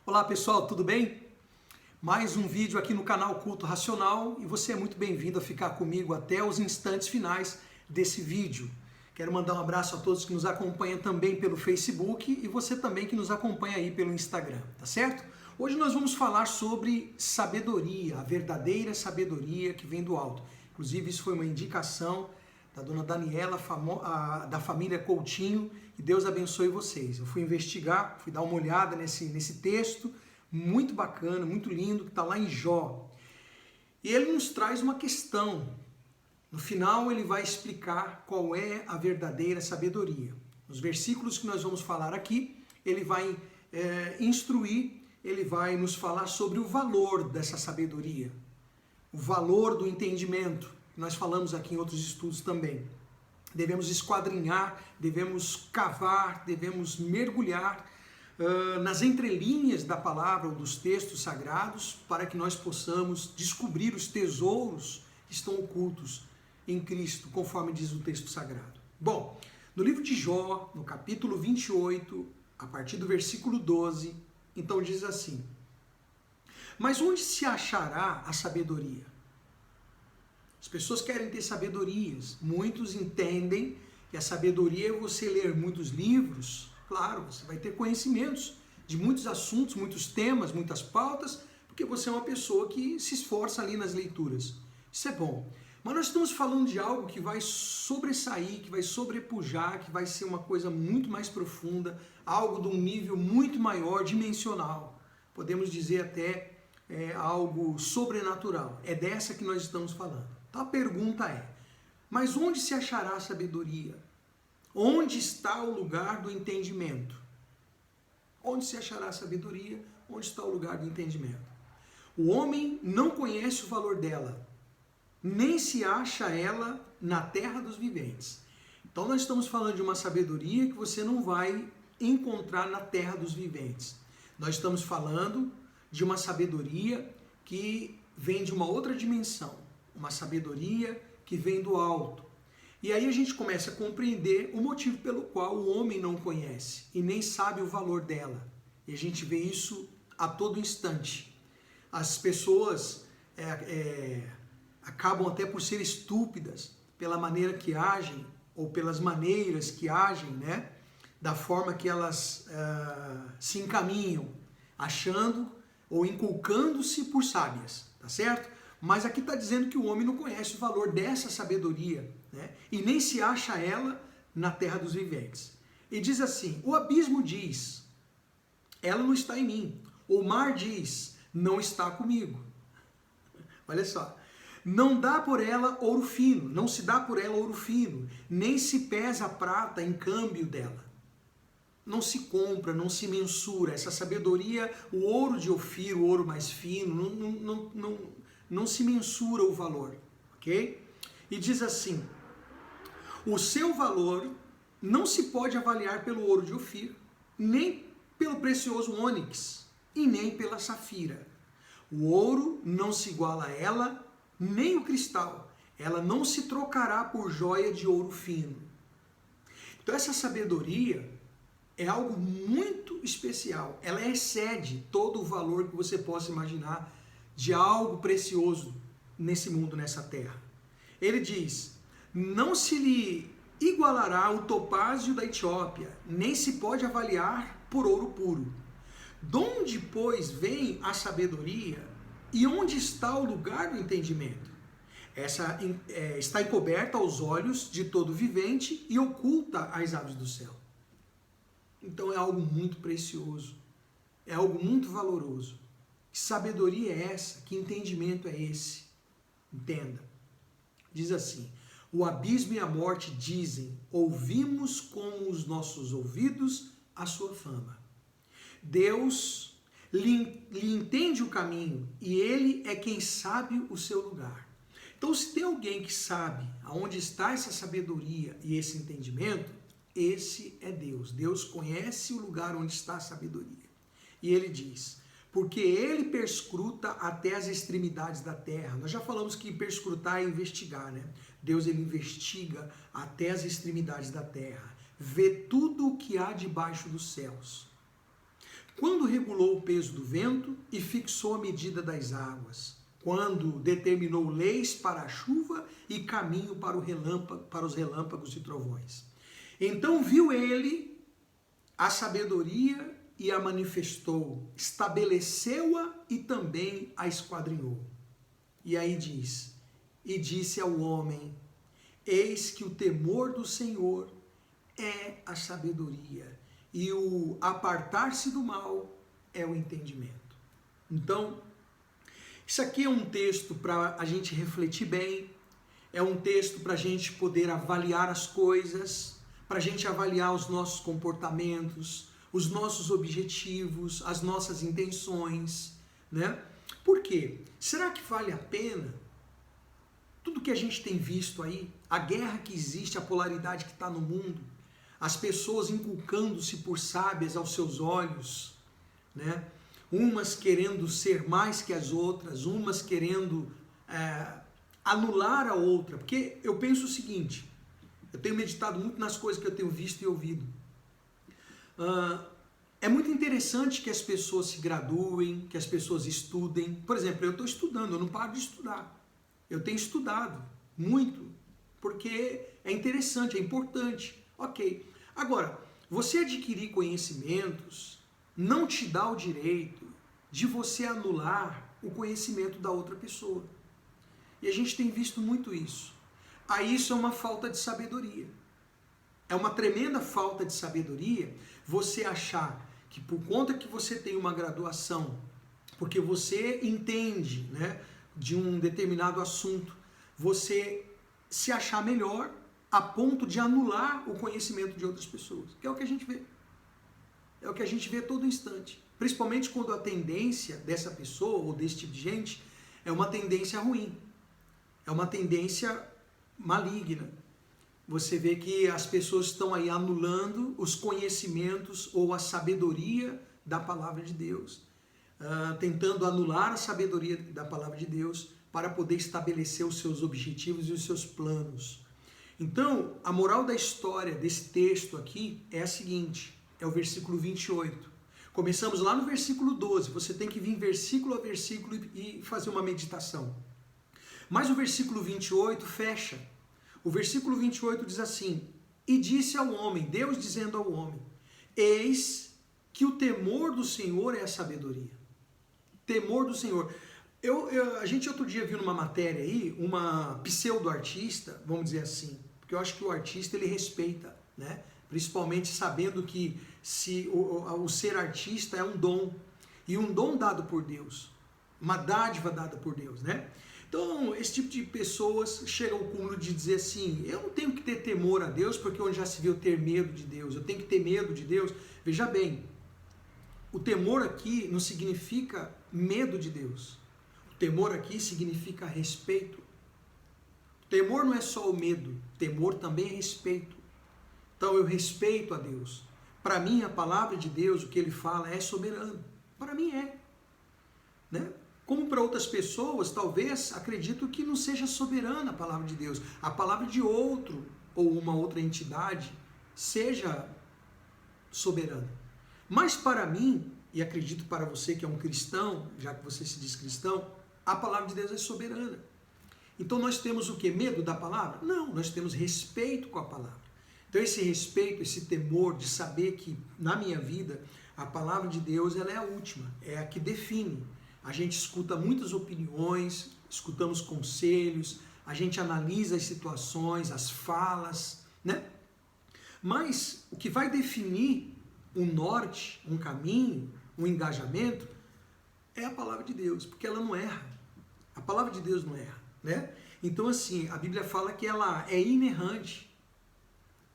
Olá pessoal, tudo bem? Mais um vídeo aqui no canal Culto Racional e você é muito bem-vindo a ficar comigo até os instantes finais desse vídeo. Quero mandar um abraço a todos que nos acompanham também pelo Facebook e você também que nos acompanha aí pelo Instagram, tá certo? Hoje nós vamos falar sobre sabedoria, a verdadeira sabedoria que vem do alto. Inclusive isso foi uma indicação da dona Daniela, da família Coutinho, que Deus abençoe vocês. Eu fui investigar, fui dar uma olhada nesse texto, muito bacana, muito lindo, que está lá em Jó. E ele nos traz uma questão. No final ele vai explicar qual é a verdadeira sabedoria. Nos versículos que nós vamos falar aqui, ele vai instruir, ele vai nos falar sobre o valor dessa sabedoria, o valor do entendimento. Nós falamos aqui em outros estudos também. Devemos esquadrinhar, devemos cavar, devemos mergulhar nas entrelinhas da palavra ou dos textos sagrados para que nós possamos descobrir os tesouros que estão ocultos em Cristo, conforme diz o texto sagrado. Bom, no livro de Jó, no capítulo 28, a partir do versículo 12, então diz assim: mas onde se achará a sabedoria? As pessoas querem ter sabedorias. Muitos entendem que a sabedoria é você ler muitos livros. Claro, você vai ter conhecimentos de muitos assuntos, muitos temas, muitas pautas, porque você é uma pessoa que se esforça ali nas leituras. Isso é bom. Mas nós estamos falando de algo que vai sobressair, que vai sobrepujar, que vai ser uma coisa muito mais profunda, algo de um nível muito maior, dimensional. Podemos dizer até algo sobrenatural. É dessa que nós estamos falando. Então a pergunta é, mas onde se achará a sabedoria? Onde está o lugar do entendimento? Onde se achará a sabedoria? Onde está o lugar do entendimento? O homem não conhece o valor dela, nem se acha ela na terra dos viventes. Então nós estamos falando de uma sabedoria que você não vai encontrar na terra dos viventes. Nós estamos falando de uma sabedoria que vem de uma outra dimensão. Uma sabedoria que vem do alto. E aí a gente começa a compreender o motivo pelo qual o homem não conhece e nem sabe o valor dela. E a gente vê isso a todo instante. As pessoas acabam até por ser estúpidas pela maneira que agem ou pelas maneiras que agem, né? Da forma que elas se encaminham, achando ou inculcando-se por sábias, tá certo? Mas aqui está dizendo que o homem não conhece o valor dessa sabedoria, né? E nem se acha ela na terra dos viventes. E diz assim, o abismo diz, ela não está em mim. O mar diz, não está comigo. Olha só, não dá por ela ouro fino, não se dá por ela ouro fino, nem se pesa a prata em câmbio dela. Não se compra, não se mensura. Essa sabedoria, o ouro de Ofir, o ouro mais fino, não se mensura o valor, ok? E diz assim, o seu valor não se pode avaliar pelo ouro de Ofir, nem pelo precioso ônix, e nem pela safira. O ouro não se iguala a ela, nem o cristal. Ela não se trocará por joia de ouro fino. Então essa sabedoria é algo muito especial. Ela excede todo o valor que você possa imaginar de algo precioso nesse mundo, nessa terra. Ele diz, não se lhe igualará o topázio da Etiópia, nem se pode avaliar por ouro puro. Donde, pois, vem a sabedoria e onde está o lugar do entendimento? Essa está encoberta aos olhos de todo vivente e oculta às aves do céu. Então é algo muito precioso, é algo muito valoroso. Que sabedoria é essa? Que entendimento é esse? Entenda. Diz assim, o abismo e a morte dizem, ouvimos com os nossos ouvidos a sua fama. Deus lhe entende o caminho e ele é quem sabe o seu lugar. Então se tem alguém que sabe aonde está essa sabedoria e esse entendimento, esse é Deus. Deus conhece o lugar onde está a sabedoria. E ele diz, porque ele perscruta até as extremidades da terra. Nós já falamos que perscrutar é investigar, né? Deus ele investiga até as extremidades da terra, vê tudo o que há debaixo dos céus. Quando regulou o peso do vento e fixou a medida das águas, quando determinou leis para a chuva e caminho para os relâmpagos e trovões. Então viu ele a sabedoria e a manifestou, estabeleceu-a e também a esquadrinhou. E aí diz, e disse ao homem, eis que o temor do Senhor é a sabedoria, e o apartar-se do mal é o entendimento. Então, isso aqui é um texto para a gente refletir bem, é um texto para a gente poder avaliar as coisas, para a gente avaliar os nossos comportamentos, os nossos objetivos, as nossas intenções, né? Por quê? Será que vale a pena tudo que a gente tem visto aí, a guerra que existe, a polaridade que está no mundo, as pessoas inculcando-se por sábias aos seus olhos, né? Umas querendo ser mais que as outras, umas querendo anular a outra, porque eu penso o seguinte, eu tenho meditado muito nas coisas que eu tenho visto e ouvido. É muito interessante que as pessoas se graduem, que as pessoas estudem. Por exemplo, eu estou estudando, eu não paro de estudar. Eu tenho estudado muito, porque é interessante, é importante. Ok. Agora, você adquirir conhecimentos não te dá o direito de você anular o conhecimento da outra pessoa. E a gente tem visto muito isso. Aí isso é uma falta de sabedoria. É uma tremenda falta de sabedoria você achar que por conta que você tem uma graduação, porque você entende, né, de um determinado assunto, você se achar melhor a ponto de anular o conhecimento de outras pessoas. Que é o que a gente vê. É o que a gente vê a todo instante. Principalmente quando a tendência dessa pessoa ou desse tipo de gente é uma tendência ruim. É uma tendência maligna. Você vê que as pessoas estão aí anulando os conhecimentos ou a sabedoria da palavra de Deus, tentando anular a sabedoria da palavra de Deus para poder estabelecer os seus objetivos e os seus planos. Então, a moral da história desse texto aqui é a seguinte, é o versículo 28. Começamos lá no versículo 12, você tem que vir versículo a versículo e fazer uma meditação. Mas o versículo 28 fecha. O versículo 28 diz assim, e disse ao homem, Deus dizendo ao homem, eis que o temor do Senhor é a sabedoria. Temor do Senhor. A gente outro dia viu numa matéria aí, uma pseudo-artista, vamos dizer assim, porque eu acho que o artista ele respeita, né? Principalmente sabendo que o ser artista é um dom, e um dom dado por Deus, uma dádiva dada por Deus, né? Então, esse tipo de pessoas chegam ao cúmulo de dizer assim, eu não tenho que ter temor a Deus, porque onde já se viu ter medo de Deus, eu tenho que ter medo de Deus. Veja bem, o temor aqui não significa medo de Deus. O temor aqui significa respeito. O temor não é só o medo, o temor também é respeito. Então, eu respeito a Deus. Para mim, a palavra de Deus, o que ele fala, é soberano. Para mim é, né? Como para outras pessoas, talvez, acredito que não seja soberana a palavra de Deus. A palavra de outro ou uma outra entidade seja soberana. Mas para mim, e acredito para você que é um cristão, já que você se diz cristão, a palavra de Deus é soberana. Então nós temos o quê? Medo da palavra? Não, nós temos respeito com a palavra. Então esse respeito, esse temor de saber que na minha vida a palavra de Deus ela é a última, é a que define. A gente escuta muitas opiniões, escutamos conselhos, a gente analisa as situações, as falas, né? Mas o que vai definir um norte, um caminho, um engajamento, é a palavra de Deus, porque ela não erra. A palavra de Deus não erra, né? Então assim, a Bíblia fala que ela é inerrante.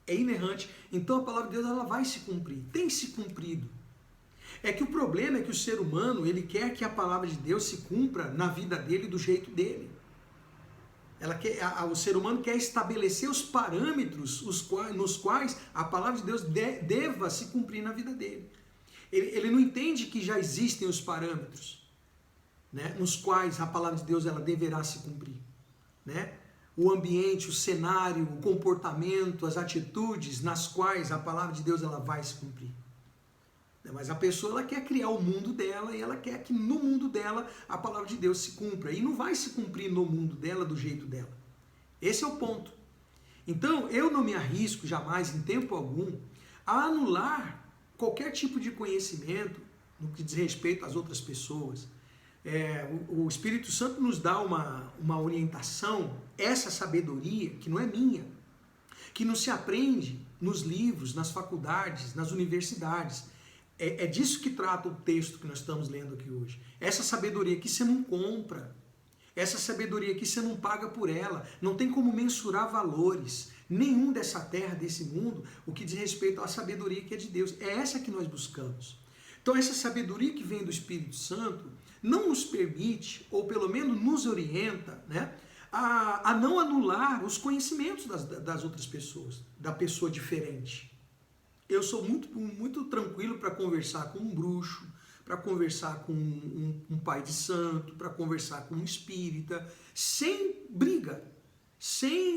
É inerrante. Então a palavra de Deus ela vai se cumprir, tem se cumprido. É que o problema é que o ser humano, ele quer que a palavra de Deus se cumpra na vida dele do jeito dele. O ser humano quer estabelecer os parâmetros nos quais a palavra de Deus deva se cumprir na vida dele. Ele não entende que já existem os parâmetros, né, nos quais a palavra de Deus ela deverá se cumprir, né? O ambiente, o cenário, o comportamento, as atitudes nas quais a palavra de Deus ela vai se cumprir. Mas a pessoa ela quer criar o mundo dela e ela quer que no mundo dela a palavra de Deus se cumpra. E não vai se cumprir no mundo dela do jeito dela. Esse é o ponto. Então, eu não me arrisco jamais, em tempo algum, a anular qualquer tipo de conhecimento no que diz respeito às outras pessoas. O Espírito Santo nos dá uma orientação, essa sabedoria, que não é minha, que não se aprende nos livros, nas faculdades, nas universidades. É disso que trata o texto que nós estamos lendo aqui hoje. Essa sabedoria que você não compra, essa sabedoria que você não paga por ela, não tem como mensurar valores nenhum dessa terra, desse mundo, o que diz respeito à sabedoria que é de Deus. É essa que nós buscamos. Então essa sabedoria que vem do Espírito Santo não nos permite, ou pelo menos nos orienta, né, a não anular os conhecimentos das outras pessoas, da pessoa diferente. Eu sou muito tranquilo para conversar com um bruxo, para conversar com um pai de santo, para conversar com um espírita, sem briga,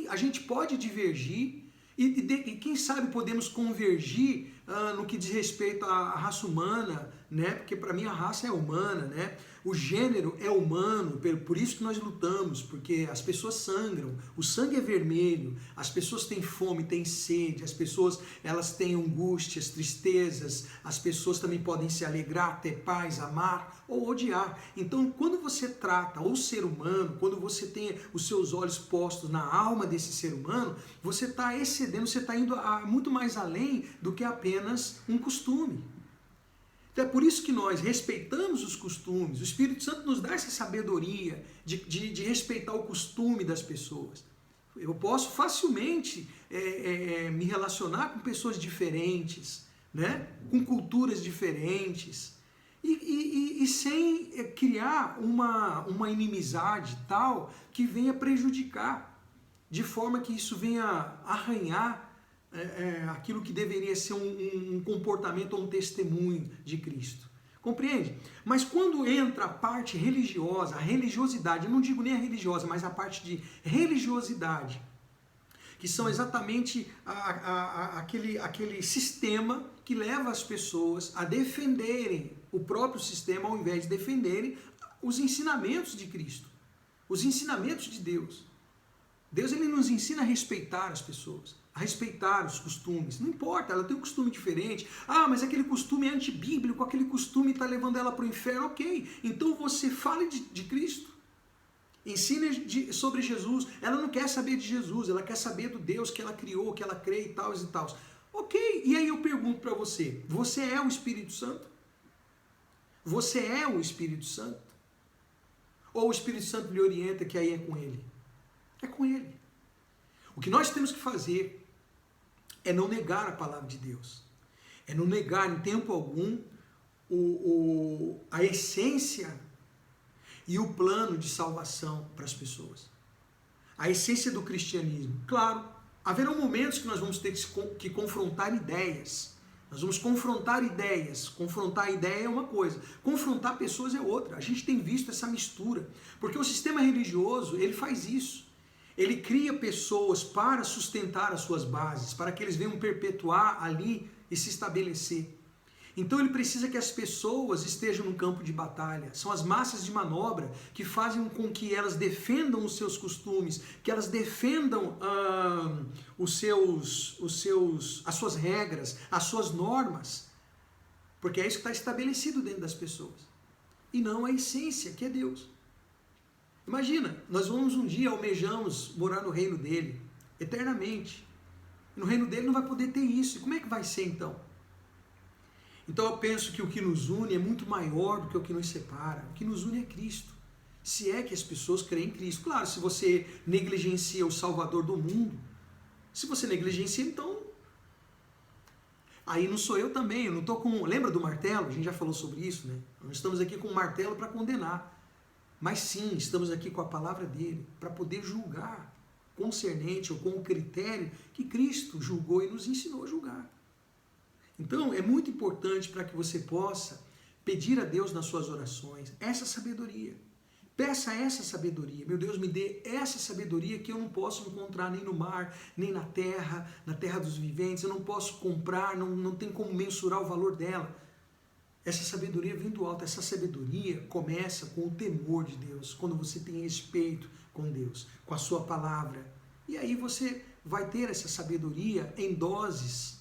a gente pode divergir e quem sabe podemos convergir no que diz respeito à raça humana, né? Porque para mim a raça é humana, né? O gênero é humano, por isso que nós lutamos, porque as pessoas sangram, o sangue é vermelho, as pessoas têm fome, têm sede, as pessoas elas têm angústias, tristezas, as pessoas também podem se alegrar, ter paz, amar ou odiar. Então, quando você trata o ser humano, quando você tem os seus olhos postos na alma desse ser humano, você está excedendo, você está indo muito mais além do que apenas um costume. Então é por isso que nós respeitamos os costumes. O Espírito Santo nos dá essa sabedoria de respeitar o costume das pessoas. Eu posso facilmente me relacionar com pessoas diferentes, né? Com culturas diferentes, e sem criar uma inimizade tal que venha prejudicar, de forma que isso venha arranhar aquilo que deveria ser um comportamento ou um testemunho de Cristo. Compreende? Mas quando entra a parte religiosa, a religiosidade, eu não digo nem a religiosa, mas a parte de religiosidade, que são exatamente aquele sistema que leva as pessoas a defenderem o próprio sistema ao invés de defenderem os ensinamentos de Cristo, os ensinamentos de Deus. Deus ele nos ensina a respeitar as pessoas, a respeitar os costumes. Não importa, ela tem um costume diferente. Ah, mas aquele costume é antibíblico, aquele costume está levando ela para o inferno. Ok, então você fale de Cristo. Ensine sobre Jesus. Ela não quer saber de Jesus, ela quer saber do Deus que ela criou, que ela crê e tal e tal. Ok, e aí eu pergunto para você, você é o Espírito Santo? Você é o Espírito Santo? Ou o Espírito Santo lhe orienta que aí é com ele? É com ele. O que nós temos que fazer é não negar a palavra de Deus. É não negar em tempo algum a essência e o plano de salvação para as pessoas. A essência do cristianismo. Claro, haverão momentos que nós vamos ter que confrontar ideias. Nós vamos confrontar ideias. Confrontar a ideia é uma coisa. Confrontar pessoas é outra. A gente tem visto essa mistura. Porque o sistema religioso, ele faz isso. Ele cria pessoas para sustentar as suas bases, para que eles venham perpetuar ali e se estabelecer. Então ele precisa que as pessoas estejam no campo de batalha. São as massas de manobra que fazem com que elas defendam os seus costumes, que elas defendam as suas regras, as suas normas. Porque é isso que está estabelecido dentro das pessoas. E não a essência, que é Deus. Imagina, nós vamos um dia, almejamos morar no reino dele, eternamente. No reino dele não vai poder ter isso. E como é que vai ser então? Então eu penso que o que nos une é muito maior do que o que nos separa. O que nos une é Cristo. Se é que as pessoas creem em Cristo. Claro, se você negligencia o Salvador do mundo, se você negligencia, então... Aí não sou eu também, eu não estou com... Lembra do martelo? A gente já falou sobre isso, né? Nós estamos aqui com um martelo para condenar. Mas sim, estamos aqui com a palavra dele para poder julgar concernente ou com o critério que Cristo julgou e nos ensinou a julgar. Então, é muito importante para que você possa pedir a Deus nas suas orações essa sabedoria. Peça essa sabedoria. Meu Deus, me dê essa sabedoria que eu não posso encontrar nem no mar, nem na terra dos viventes. Eu não posso comprar, não tem como mensurar o valor dela. Essa sabedoria vem do alto. Essa sabedoria começa com o temor de Deus, quando você tem respeito com Deus, com a sua palavra. E aí você vai ter essa sabedoria em doses.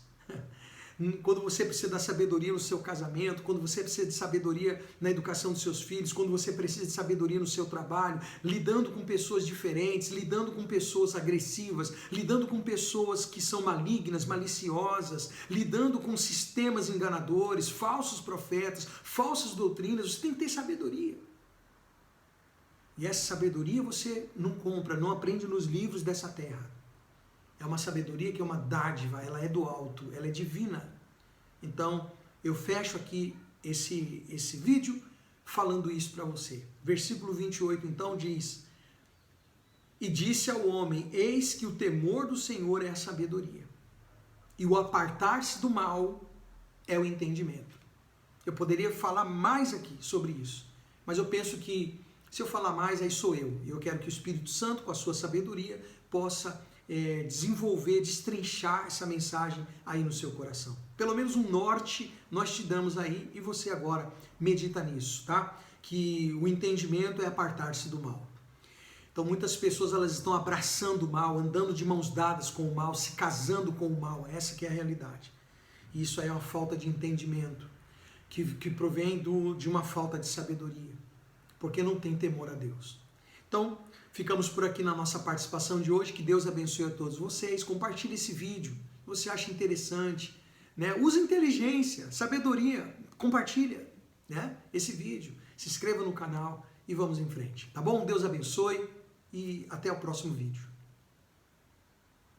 Quando você precisa da sabedoria no seu casamento, quando você precisa de sabedoria na educação dos seus filhos, quando você precisa de sabedoria no seu trabalho, lidando com pessoas diferentes, lidando com pessoas agressivas, lidando com pessoas que são malignas, maliciosas, lidando com sistemas enganadores, falsos profetas, falsas doutrinas, você tem que ter sabedoria. E essa sabedoria você não compra, não aprende nos livros dessa terra. É uma sabedoria que é uma dádiva, ela é do alto, ela é divina. Então, eu fecho aqui esse vídeo falando isso para você. Versículo 28, então, diz: E disse ao homem, eis que o temor do Senhor é a sabedoria, e o apartar-se do mal é o entendimento. Eu poderia falar mais aqui sobre isso, mas eu penso que se eu falar mais, aí sou eu. E eu quero que o Espírito Santo, com a sua sabedoria, possa desenvolver, destrinchar essa mensagem aí no seu coração. Pelo menos um norte nós te damos aí e você agora medita nisso, tá? Que o entendimento é apartar-se do mal. Então muitas pessoas elas estão abraçando o mal, andando de mãos dadas com o mal, se casando com o mal. Essa que é a realidade. E isso aí é uma falta de entendimento que provém de uma falta de sabedoria, porque não tem temor a Deus. Então, ficamos por aqui na nossa participação de hoje. Que Deus abençoe a todos vocês. Compartilhe esse vídeo. Se você acha interessante, né? Use inteligência, sabedoria. Compartilha, né? Esse vídeo. Se inscreva no canal e vamos em frente. Tá bom? Deus abençoe e até o próximo vídeo.